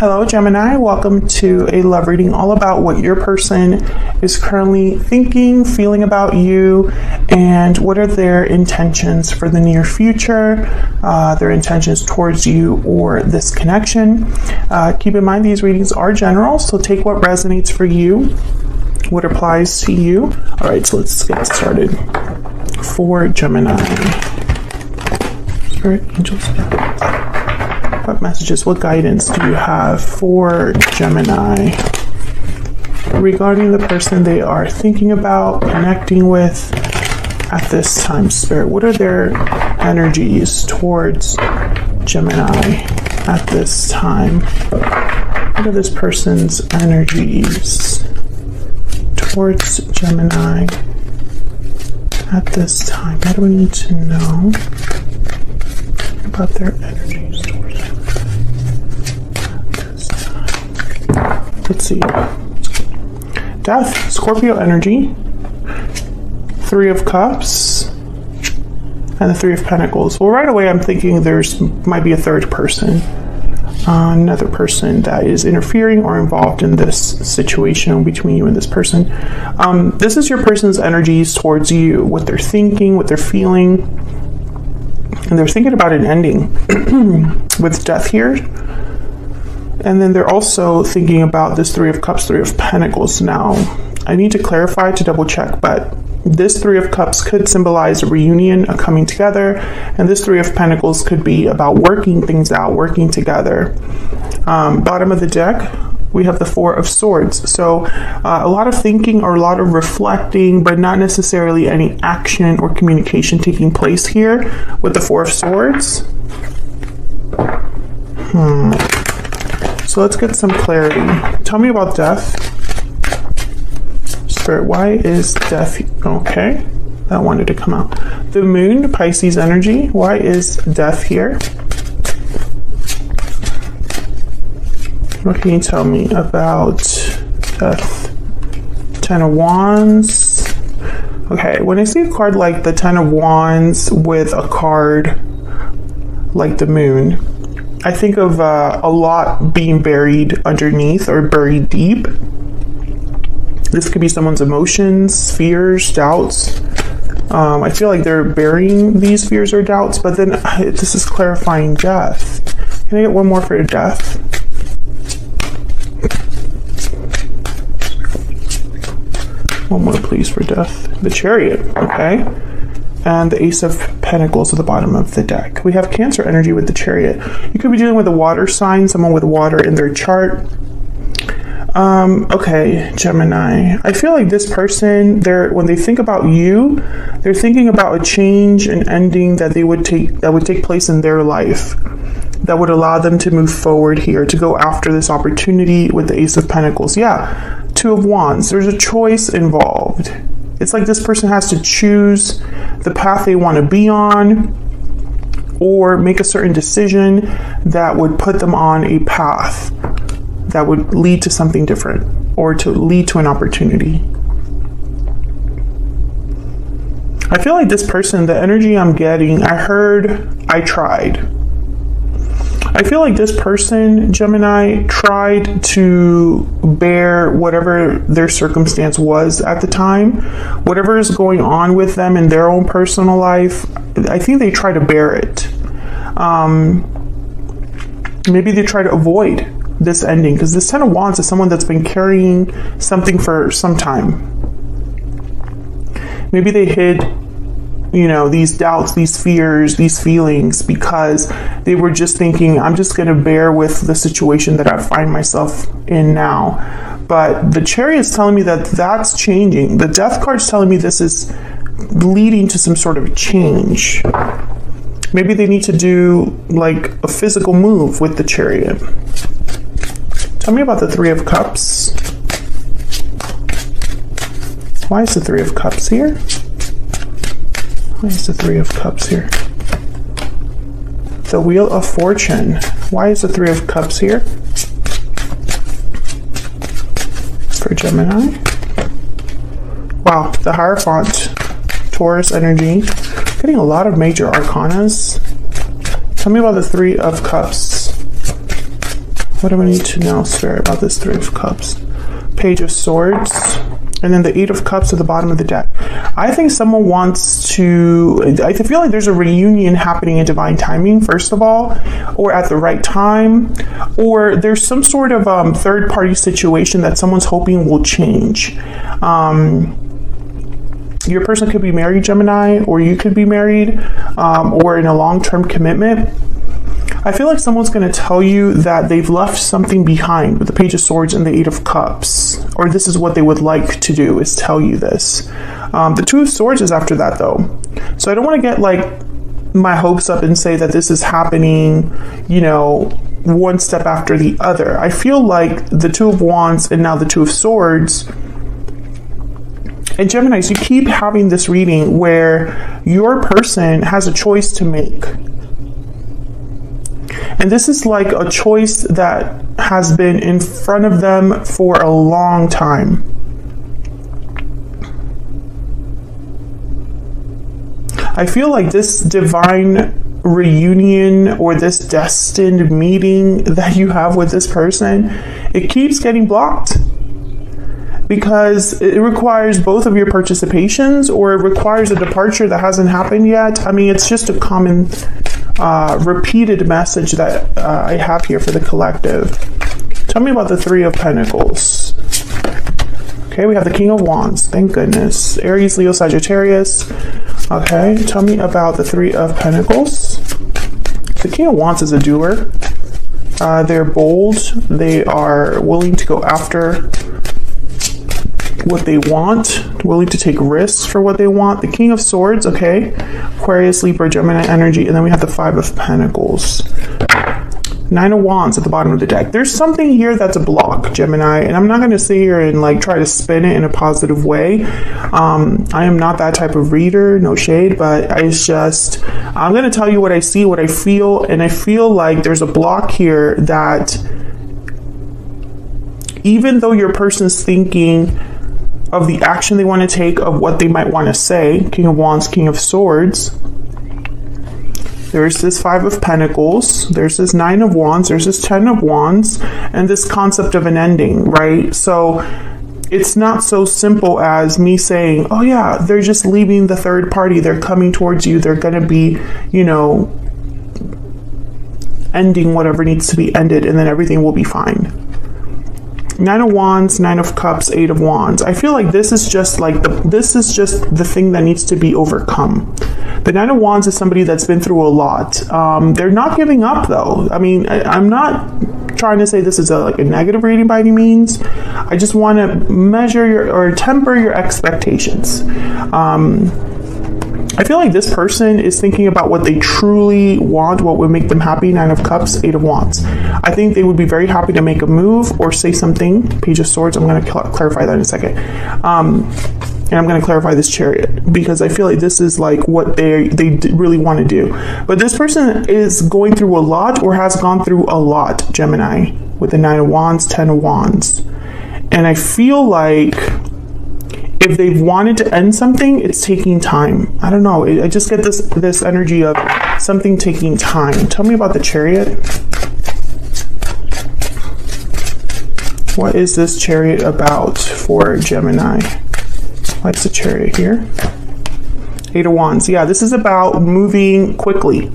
Hello, Gemini. Welcome to a love reading all about what your person is currently thinking, feeling about you, and what are their intentions for the near future, their intentions towards you or this connection. Keep in mind these readings are general, so take what resonates for you, what applies to you. All right, so let's get started. For Gemini, Spirit, angels, what messages, what guidance do you have for Gemini regarding the person they are thinking about, connecting with at this time, Spirit? What are their energies towards Gemini at this time? What are this person's energies towards Gemini at this time? What do we need to know about their energies towards Gemini at this time? Let's see. Death, Scorpio energy, Three of Cups, and the Three of Pentacles. Well, right away I'm thinking might be a third person, another person that is interfering or involved in this situation between you and this person. This is your person's energies towards you, what they're thinking, what they're feeling, and they're thinking about an ending with death here. And then they're also thinking about this Three of Cups, Three of Pentacles. Now, I need to clarify to double check, but this Three of Cups could symbolize a reunion, a coming together, and this Three of Pentacles could be about working things out, working together. Bottom of the deck, we have the Four of Swords. So a lot of thinking or a lot of reflecting, but not necessarily any action or communication taking place here with the Four of Swords. So let's get some clarity. Tell me about death. Spirit, why is death? Okay, that wanted to come out. The Moon, Pisces energy. Why is death here? What can you tell me about death? Ten of Wands. Okay, when I see a card like the Ten of Wands with a card like the Moon, I think of a lot being buried underneath or buried deep. This could be someone's emotions, fears, doubts. I feel like they're burying these fears or doubts, but then this is clarifying death. Can I get one more for death? One more, please, for death. The Chariot, okay? And the Ace of Pentacles at the bottom of the deck. We have Cancer energy with the Chariot. You could be dealing with a water sign, someone with water in their chart. Okay, Gemini. I feel like this person, when they think about you, they're thinking about a change, an ending that would take place in their life that would allow them to move forward here, to go after this opportunity with the Ace of Pentacles. Yeah, Two of Wands. There's a choice involved. It's like this person has to choose the path they want to be on or make a certain decision that would put them on a path that would lead to something different or to lead to an opportunity. I feel like this person, the energy I'm getting, I heard, I tried. I feel like this person, Gemini, tried to bear whatever their circumstance was at the time, whatever is going on with them in their own personal life. I think they try to bear it. Maybe they try to avoid this ending, because this Ten of Wands is someone that's been carrying something for some time. Maybe they hid these doubts, these fears, these feelings, because they were just thinking, I'm just going to bear with the situation that I find myself in now. But the Chariot is telling me that that's changing. The Death card is telling me this is leading to some sort of change. Maybe they need to do like a physical move with the Chariot. Tell me about the Three of Cups. Why is the Three of Cups here? Why is the Three of Cups here? The Wheel of Fortune. Why is the Three of Cups here? For Gemini. Wow, the Hierophant. Taurus energy. Getting a lot of major arcanas. Tell me about the Three of Cups. What do I need to know, Spirit, about this Three of Cups? Page of Swords, and then the Eight of Cups at the bottom of the deck. I think someone wants to, I feel like there's a reunion happening in divine timing, first of all, or at the right time, or there's some sort of third-party situation that someone's hoping will change. Your person could be married, Gemini, or you could be married, or in a long-term commitment. I feel like someone's going to tell you that they've left something behind with the Page of Swords and the Eight of Cups, or this is what they would like to do, is tell you this. The Two of Swords is after that, though. So I don't want to get like my hopes up and say that this is happening, you know, one step after the other. I feel like the Two of Wands and now the Two of Swords. And Geminis, you keep having this reading where your person has a choice to make. And this is like a choice that has been in front of them for a long time. I feel like this divine reunion or this destined meeting that you have with this person, it keeps getting blocked because it requires both of your participations, or it requires a departure that hasn't happened yet. I mean, it's just a common repeated message that I have here for the collective. Tell me about the Three of Pentacles. Okay, we have the King of Wands. Thank goodness. Aries, Leo, Sagittarius. Okay, tell me about the Three of Pentacles. The King of Wands is a doer. They're bold. They are willing to go after what they want, willing to take risks for what they want. The King of Swords, okay, Aquarius, Libra, Gemini energy, and then we have the Five of Pentacles. Nine of Wands at the bottom of the deck. There's something here that's a block, Gemini, and I'm not going to sit here and like try to spin it in a positive way. I am not that type of reader, no shade, but it's just, I'm going to tell you what I see, what I feel, and I feel like there's a block here that even though your person's thinking of the action they want to take, of what they might want to say, King of Wands, King of Swords, there's this Five of Pentacles, there's this Nine of Wands, there's this Ten of Wands, and this concept of an ending, right? So it's not so simple as me saying, oh yeah, they're just leaving the third party, they're coming towards you, they're going to be, you know, ending whatever needs to be ended, and then everything will be fine. Nine of Wands, Nine of Cups, Eight of Wands. I feel like this is just like the thing that needs to be overcome. The Nine of Wands is somebody that's been through a lot. They're not giving up though. I mean, I'm not trying to say this is like a negative reading by any means. I just want to measure or temper your expectations. I feel like this person is thinking about what they truly want, what would make them happy. Nine of Cups, Eight of Wands. I think they would be very happy to make a move or say something. Page of Swords, I'm going to clarify that in a second. And I'm going to clarify this Chariot, because I feel like this is like what they really want to do. But this person is going through a lot, or has gone through a lot, Gemini, with the Nine of Wands, Ten of Wands. And I feel like if they've wanted to end something, it's taking time. I don't know. I just get this energy of something taking time. Tell me about the Chariot. What is this Chariot about for Gemini? What's the Chariot here? Eight of Wands. Yeah, this is about moving quickly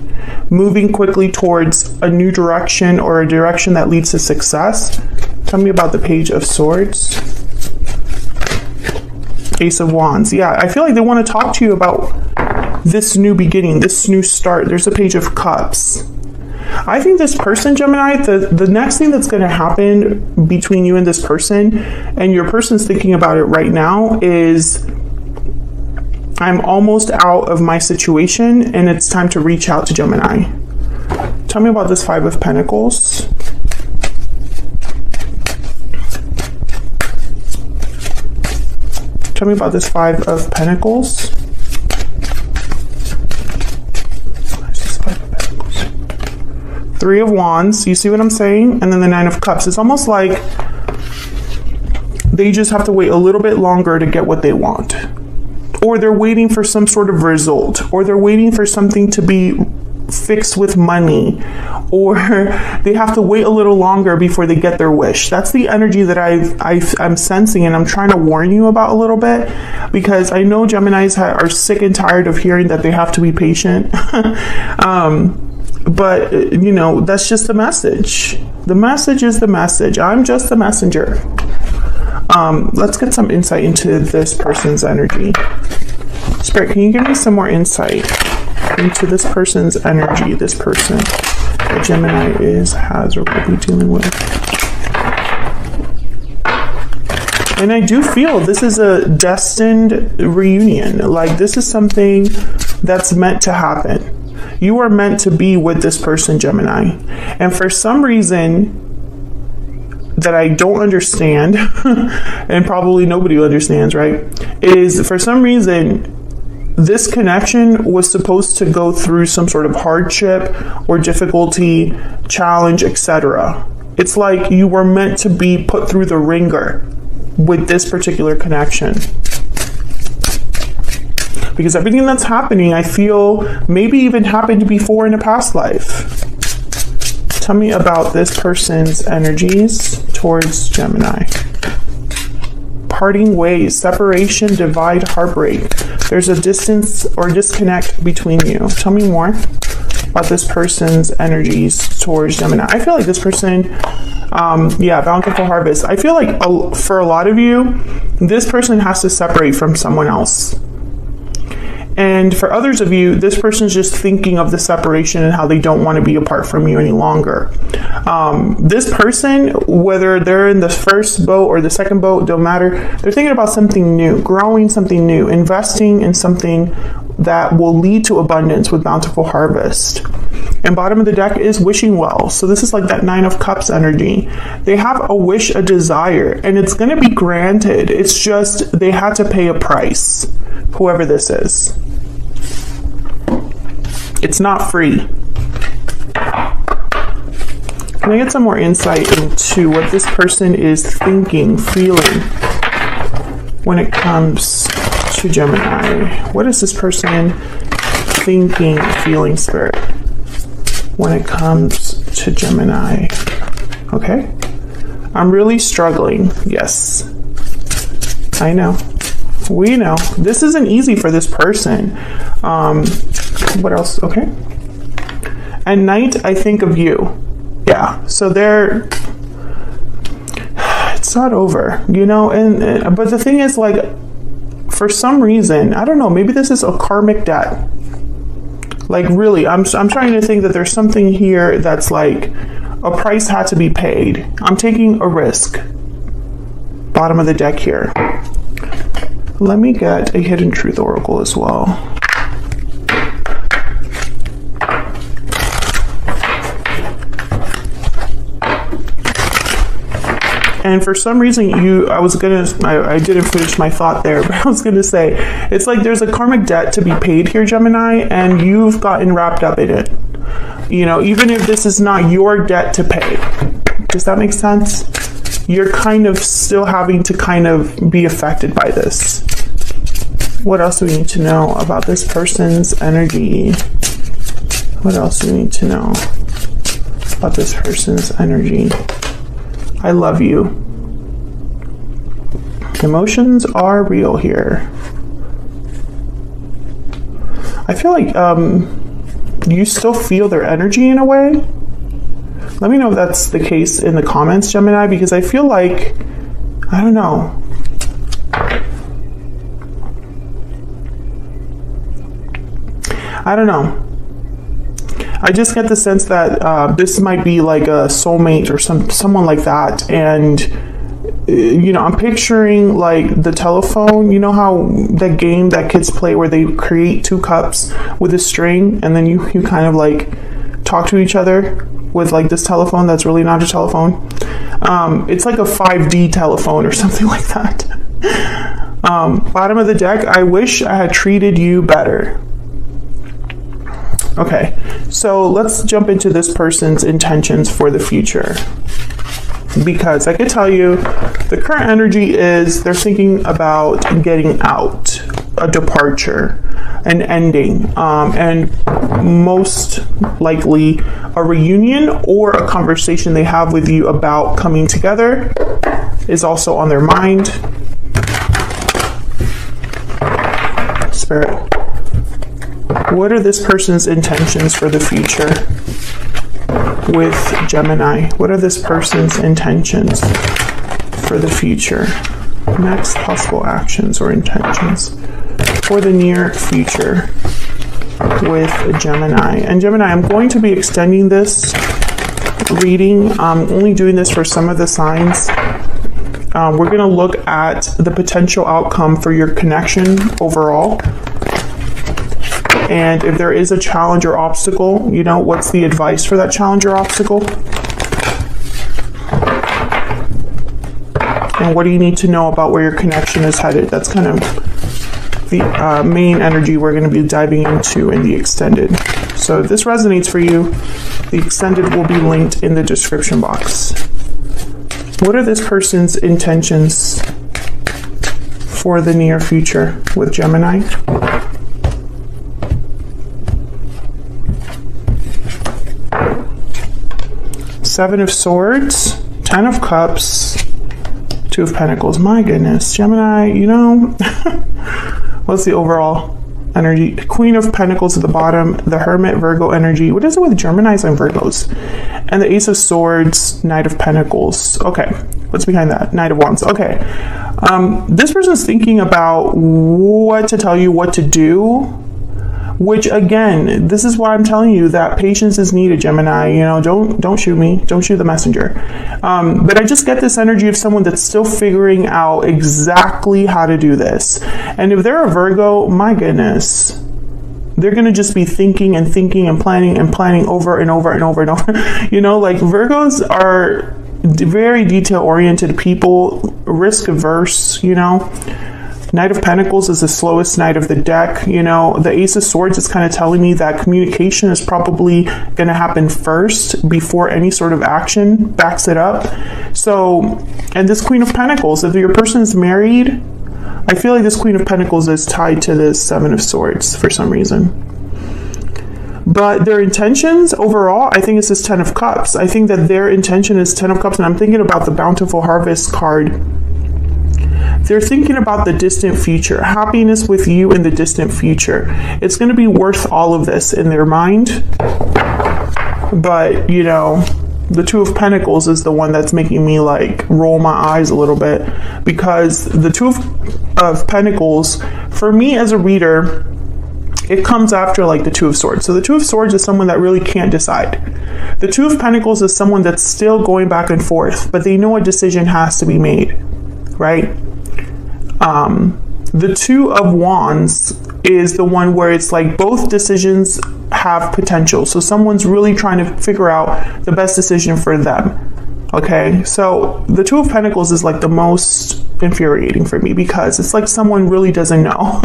towards a new direction, or a direction that leads to success. Tell me about the Page of Swords. Ace of Wands. Yeah, I feel like they want to talk to you about this new beginning, this new start. There's a Page of Cups. I think this person, Gemini, the next thing that's going to happen between you and this person, and your person's thinking about it right now, is I'm almost out of my situation and it's time to reach out to Gemini. Tell me about this Five of Pentacles. Tell me about this Five of Pentacles. Three of Wands, you see what I'm saying? And then the Nine of Cups. It's almost like they just have to wait a little bit longer to get what they want. Or they're waiting for some sort of result. Or they're waiting for something to be fix with money, or they have to wait a little longer before they get their wish. That's the energy that I'm sensing, and I'm trying to warn you about a little bit, because I know Geminis are sick and tired of hearing that they have to be patient. But, you know, that's just the message. The message is the message. I'm just the messenger. Let's get some insight into this person's energy. Spirit, can you give me some more insight into this person's energy, this person that Gemini has or will be dealing with? And I do feel this is a destined reunion. Like, this is something that's meant to happen. You are meant to be with this person, Gemini. And for some reason that I don't understand, and probably nobody understands, right, is for some reason this connection was supposed to go through some sort of hardship or difficulty, challenge, etc. It's like you were meant to be put through the ringer with this particular connection. Because everything that's happening, I feel, maybe even happened before in a past life. Tell me about this person's energies towards Gemini. Parting ways, separation, divide, heartbreak. There's a distance or disconnect between you. Tell me more about this person's energies towards Gemini. I feel like this person, bountiful harvest. I feel like for a lot of you, this person has to separate from someone else. And for others of you, this person's just thinking of the separation and how they don't want to be apart from you any longer. This person, whether they're in the first boat or the second boat, don't matter. They're thinking about something new, growing something new, investing in something that will lead to abundance with bountiful harvest. And bottom of the deck is wishing well. So this is like that 9 of Cups energy. They have a wish, a desire, and it's going to be granted. It's just they had to pay a price, whoever this is. It's not free. Can I get some more insight into what this person is thinking, feeling when it comes to Gemini? What is this person thinking, feeling, Spirit, when it comes to Gemini? Okay. I'm really struggling. Yes. I know. We know. This isn't easy for this person. What else? Okay. At night, I think of you. Yeah. So it's not over, you know? And but the thing is, like, for some reason, I don't know, maybe this is a karmic debt. Like, really, I'm trying to think that there's something here that's like a price had to be paid. I'm taking a risk. Bottom of the deck here. Let me get a hidden truth oracle as well. And for some reason, I didn't finish my thought there, but I was going to say, it's like there's a karmic debt to be paid here, Gemini, and you've gotten wrapped up in it. You know, even if this is not your debt to pay. Does that make sense? You're kind of still having to kind of be affected by this. What else do we need to know about this person's energy? What else do we need to know about this person's energy? I love you. Emotions are real here. I feel like you still feel their energy in a way. Let me know if that's the case in the comments, Gemini, because I feel like, I don't know. I don't know. I just get the sense that this might be like a soulmate or someone like that. And, you know, I'm picturing like the telephone. You know how that game that kids play where they create 2 cups with a string and then you kind of like talk to each other with like this telephone that's really not a telephone. It's like a 5D telephone or something like that. Bottom of the deck, I wish I had treated you better. Okay, so let's jump into this person's intentions for the future. Because I could tell you, the current energy is they're thinking about getting out, a departure. an ending, and most likely a reunion or a conversation they have with you about coming together is also on their mind. Spirit, what are this person's intentions for the future with Gemini? What are this person's intentions for the future? Next possible actions or intentions for the near future with Gemini. And Gemini, I'm going to be extending this reading. I'm only doing this for some of the signs. We're going to look at the potential outcome for your connection overall. And if there is a challenge or obstacle, you know, what's the advice for that challenge or obstacle? And what do you need to know about where your connection is headed? That's kind of the main energy we're going to be diving into in the extended. So if this resonates for you, the extended will be linked in the description box. What are this person's intentions for the near future with Gemini? Seven of Swords, 10 of Cups, 2 of Pentacles. My goodness, Gemini, you know, what's the overall energy? Queen of Pentacles at the bottom, the Hermit, Virgo energy. What is it with Geminis and Virgos? And the Ace of Swords, Knight of Pentacles. Okay, what's behind that? Knight of Wands. Okay, this person's thinking about what to tell you, what to do. Which again, this is why I'm telling you that patience is needed, Gemini. You know, don't shoot me. Don't shoot the messenger. But I just get this energy of someone that's still figuring out exactly how to do this. And if they're a Virgo, my goodness, they're going to just be thinking and thinking and planning over and over and over and over. You know, like Virgos are very detail-oriented people, risk-averse, you know. Knight of Pentacles is the slowest knight of the deck. You know, the Ace of Swords is kind of telling me that communication is probably going to happen first before any sort of action backs it up. So, and this Queen of Pentacles, if your person is married, I feel like this Queen of Pentacles is tied to this Seven of Swords for some reason. But their intentions overall, I think it's this 10 of Cups. I think that their intention is 10 of Cups, and I'm thinking about the Bountiful Harvest card. They're thinking about the distant future, happiness with you in the distant future. It's going to be worth all of this in their mind. But, you know, the Two of Pentacles is the one that's making me like roll my eyes a little bit, because the Two of Pentacles, for me as a reader, it comes after like the Two of Swords. So the Two of Swords is someone that really can't decide. The Two of Pentacles is someone that's still going back and forth, but they know a decision has to be made, right? The Two of Wands is the one where it's like both decisions have potential. So someone's really trying to figure out the best decision for them. Okay, so the Two of Pentacles is like the most infuriating for me, because it's like someone really doesn't know.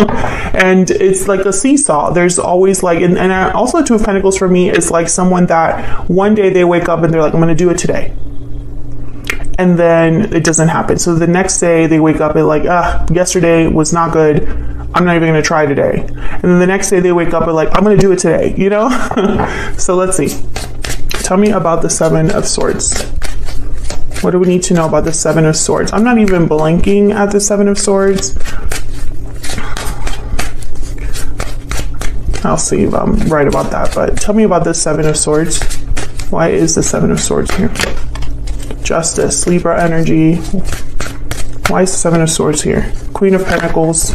And it's like a seesaw. There's always like, and also the Two of Pentacles for me is like someone that one day they wake up and they're like, I'm going to do it today. And then it doesn't happen. So the next day they wake up and like, yesterday was not good. I'm not even going to try today. And then the next day they wake up and like, I'm going to do it today, you know? So let's see. Tell me about the Seven of Swords. What do we need to know about the Seven of Swords? I'm not even blinking at the Seven of Swords. I'll see if I'm right about that. But tell me about the Seven of Swords. Why is the Seven of Swords here? Justice, Libra energy. Why is the Seven of Swords here? Queen of Pentacles.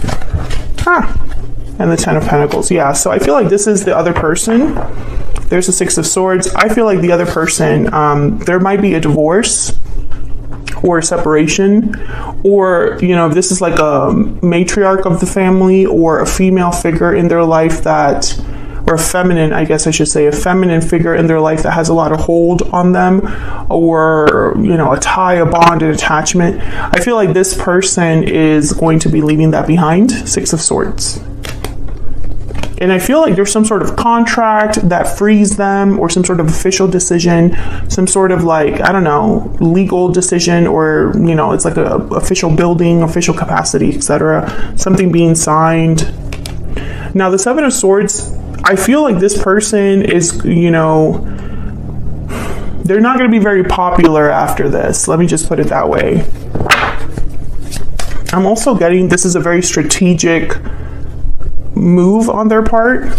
And the 10 of Pentacles. Yeah, so I feel like this is the other person. There's the Six of Swords. I feel like the other person, there might be a divorce or a separation, or, you know, this is like a matriarch of the family or a female figure in their life that, or a feminine, I guess I should say, a feminine figure in their life that has a lot of hold on them, or, you know, a tie, a bond, an attachment. I feel like this person is going to be leaving that behind. Six of Swords. And I feel like there's some sort of contract that frees them, or some sort of official decision, some sort of like, I don't know, legal decision, or, you know, it's like a official building, official capacity, etc. Something being signed. Now, the Seven of Swords, I feel like this person is, you know, they're not going to be very popular after this. Let me just put it that way. I'm also getting this is a very strategic move on their part.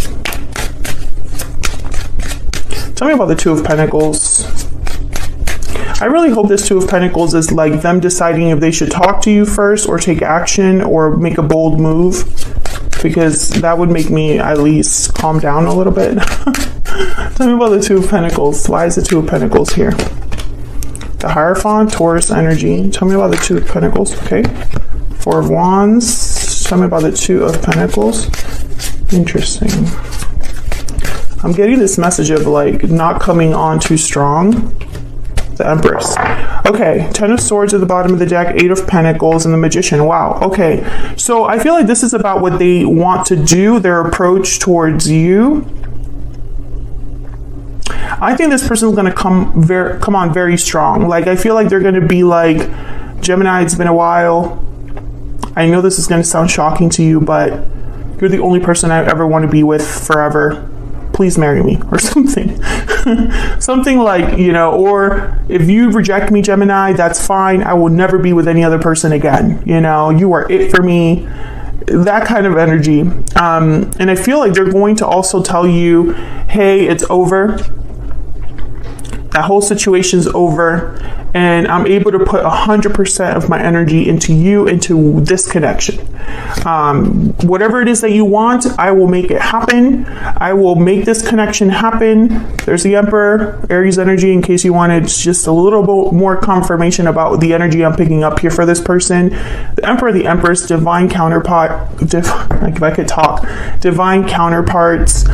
Tell me about the Two of Pentacles. I really hope this Two of Pentacles is like them deciding if they should talk to you first or take action or make a bold move, because that would make me at least calm down a little bit. Tell me about the Two of Pentacles. Why is the Two of Pentacles here? The Hierophant, Taurus energy. Tell me about the Two of Pentacles, okay? Four of Wands. Tell me about the Two of Pentacles. Interesting. I'm getting this message of like not coming on too strong. The Empress. Okay, Ten of Swords at the bottom of the deck, Eight of Pentacles, and the Magician. Wow. Okay, so I feel like this is about what they want to do, their approach towards you. I think this person is going to come on very strong. Like, I feel like they're going to be like, Gemini, it's been a while. I know this is going to sound shocking to you, but you're the only person I ever want to be with forever. Please marry me, or something. Something like, you know, or if you reject me, Gemini, that's fine. I will never be with any other person again. You know, you are it for me. That kind of energy. And I feel like they're going to also tell you, hey, it's over. That whole situation's over, and I'm able to put 100% of my energy into you, into this connection. Whatever it is that you want, I will make it happen. I will make this connection happen. There's the Emperor, Aries energy, in case you wanted just a little bit more confirmation about the energy I'm picking up here for this person. The Emperor, the Empress, divine counterpart, like if I could talk, divine counterparts.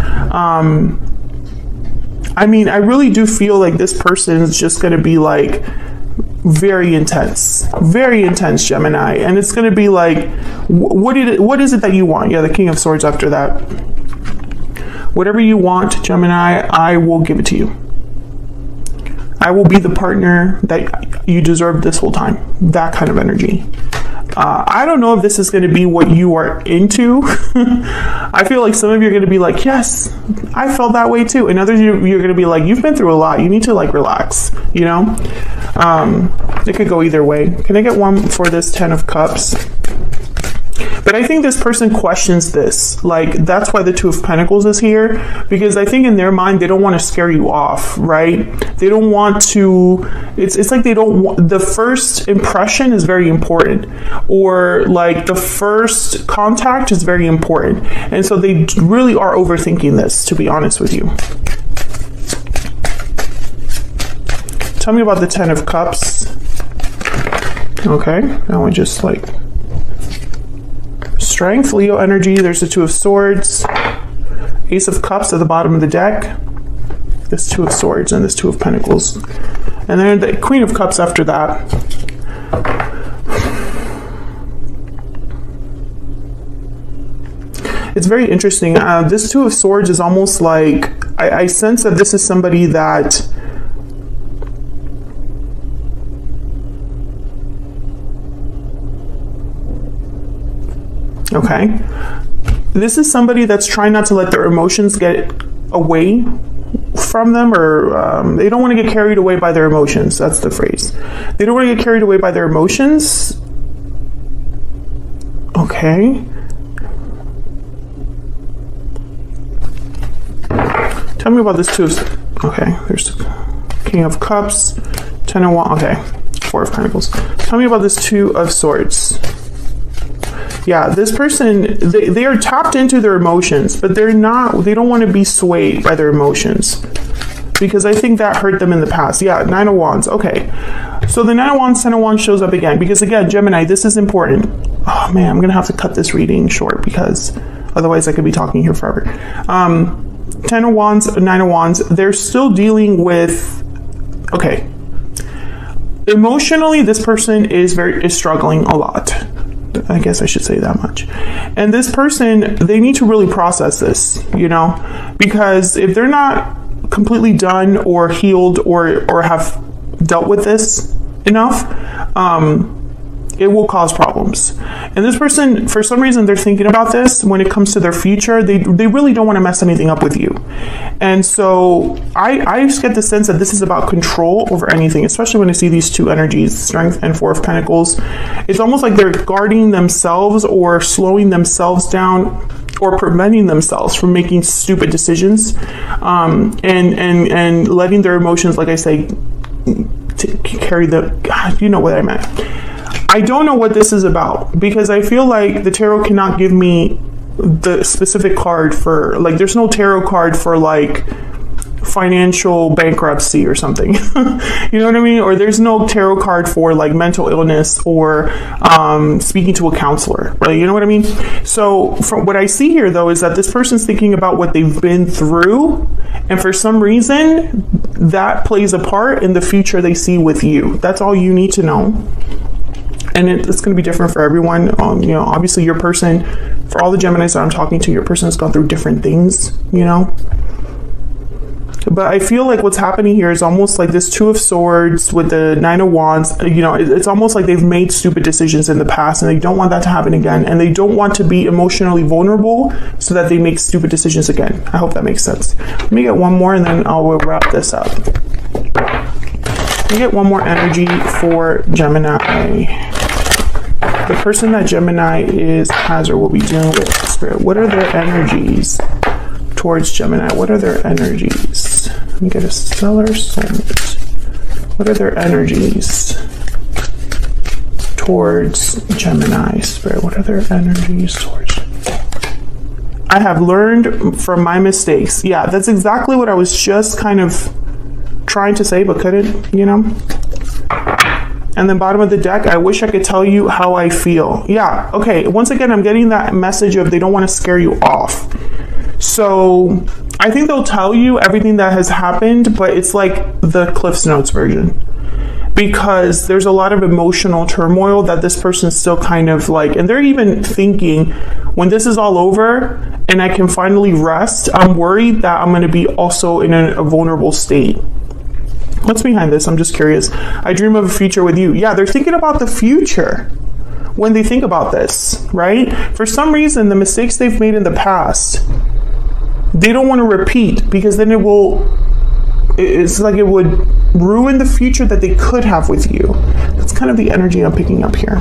I mean, I really do feel like this person is just going to be like very intense, Gemini. And it's going to be like, what is it that you want? Yeah, the King of Swords after that. Whatever you want, Gemini, I will give it to you. I will be the partner that you deserve this whole time. That kind of energy. I don't know if this is going to be what you are into. I feel like some of you are going to be like, yes, I felt that way too. And others, you're going to be like, you've been through a lot. You need to like relax, you know? It could go either way. Can I get one for this Ten of Cups? But I think this person questions this. Like, that's why the Two of Pentacles is here, because I think in their mind, they don't want to scare you off, right? They don't want to, it's like they don't want, the first impression is very important, or like the first contact is very important. And so they really are overthinking this, to be honest with you. Tell me about the Ten of Cups. Okay, now we just like, Strength, Leo energy. There's the Two of Swords, Ace of Cups at the bottom of the deck, this Two of Swords, and this Two of Pentacles, and then the Queen of Cups after that. It's very interesting. This Two of Swords is almost like, I sense that this is somebody that okay, this is somebody that's trying not to let their emotions get away from them, or they don't want to get carried away by their emotions. That's the phrase. They don't want to get carried away by their emotions. Okay. Tell me about this Two of, okay, there's the King of Cups, Ten of Wands, okay, Four of Pentacles. Tell me about this Two of Swords. Yeah, this person, they are tapped into their emotions, but they don't want to be swayed by their emotions, because I think that hurt them in the past. Yeah, Nine of Wands. Okay. So the Nine of Wands, Ten of Wands shows up again, because again, Gemini, this is important. Oh man, I'm going to have to cut this reading short, because otherwise I could be talking here forever. Ten of Wands, Nine of Wands, they're still dealing with, okay. Emotionally, this person is struggling a lot. I guess I should say that much. And this person, they need to really process this, you know, because if they're not completely done or healed or have dealt with this enough, it will cause problems. And this person, for some reason, they're thinking about this when it comes to their future. They really don't want to mess anything up with you. And so I just get the sense that this is about control over anything, especially when I see these two energies, Strength and Four of Pentacles. It's almost like they're guarding themselves or slowing themselves down or preventing themselves from making stupid decisions, and letting their emotions, like I say, carry God, you know what I meant. I don't know what this is about, because I feel like the tarot cannot give me the specific card for, like, there's no tarot card for like financial bankruptcy or something. You know what I mean? Or there's no tarot card for like mental illness or speaking to a counselor, right? You know what I mean? So from what I see here though is that this person's thinking about what they've been through, and for some reason that plays a part in the future they see with you. That's all you need to know. And it's going to be different for everyone. You know, obviously your person, for all the Geminis that I'm talking to, your person has gone through different things, you know. But I feel like what's happening here is almost like this Two of Swords with the Nine of Wands. You know, it's almost like they've made stupid decisions in the past and they don't want that to happen again. And they don't want to be emotionally vulnerable so that they make stupid decisions again. I hope that makes sense. Let me get one more and then I'll wrap this up. Let me get one more energy for Gemini. The person that Gemini has or will be dealing with, Spirit, what are their energies towards Gemini? What are their energies? Let me get a stellar soulmate. What are their energies towards Gemini, Spirit? What are their energies towards Gemini? I have learned from my mistakes. Yeah, that's exactly what I was just kind of trying to say, but couldn't, you know? And then bottom of the deck, I wish I could tell you how I feel. Yeah, okay. Once again, I'm getting that message of they don't want to scare you off. So I think they'll tell you everything that has happened, but it's like the Cliff's Notes version. Because there's a lot of emotional turmoil that this person's still kind of like, and they're even thinking, when this is all over and I can finally rest, I'm worried that I'm going to be also in a vulnerable state. What's behind this? I'm just curious. I dream of a future with you. Yeah, they're thinking about the future when they think about this, right? For some reason, the mistakes they've made in the past, they don't want to repeat, because then it's like it would ruin the future that they could have with you. That's kind of the energy I'm picking up here.